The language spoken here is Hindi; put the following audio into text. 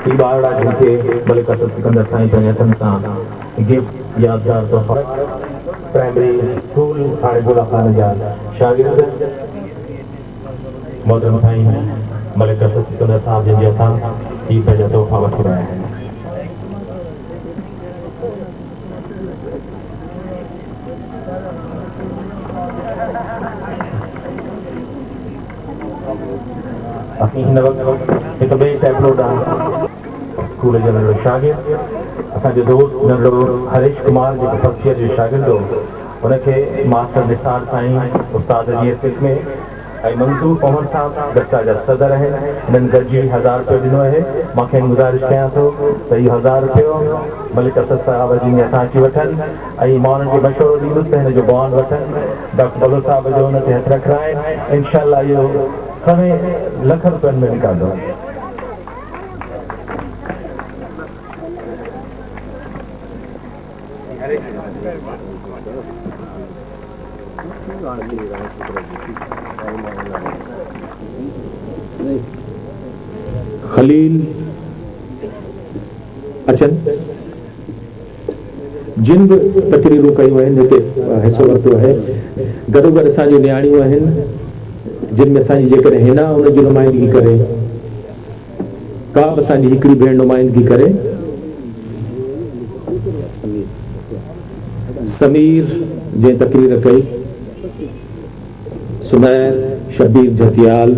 ही ॿारड़ा जिनखे मलिक असद सिकंदर साईं पंहिंजे हथनि सां गिफ्ट यादगार तोहफ़ा प्राइमरी स्कूल हाणे गोला खान जा शागिर्द मोहतरम साईं मलिक असद सिकंदर साहब जिन जे हथां ही पंहिंजा तोहफ़ा वठी रहिया आहिनि। असीं हिन वक़्तु हिकु ॿिए टैबलो ॾांहुं स्कूल जो नंढड़ो शागिर्द असांजो दोस्त नंढड़ो हरीश कुमार जेको फर्स्ट ईयर जो शागिर्द हो उनखे मास्टर निसार साईं उस्ताद जी हैसियत में ऐं मंसूर पवन साहब दस्ता जा सदर आहिनि हिननि गॾिजी 1000 रुपयो ॾिनो आहे। मूंखे गुज़ारिश कयां थो त इहो 1000 रुपयो मलिक असद साहब जी हथां अची वठनि ऐं मां उन्हनि खे मशवरो ॾींदुसि त हिन जो बॉन्ड वठनि डॉक्टर बलो साहब जो हुन ते हथु रखाइनि इंशाअल्लाह इहो समय लख रुपयनि में निकिरंदो। खलील अचन जिन बि तकरीरूं कयूं आहिनि हिते हिसो वरितो आहे गॾोगॾु असांजूं नियाणियूं आहिनि जिन में असांजी जेकॾहिं हिन उन जी नुमाइंदगी करे का बि असांजी हिकिड़ी भेण नुमाइंदगी करे समीर जंहिं तकरीर कई सुमैर शबीर जतियाल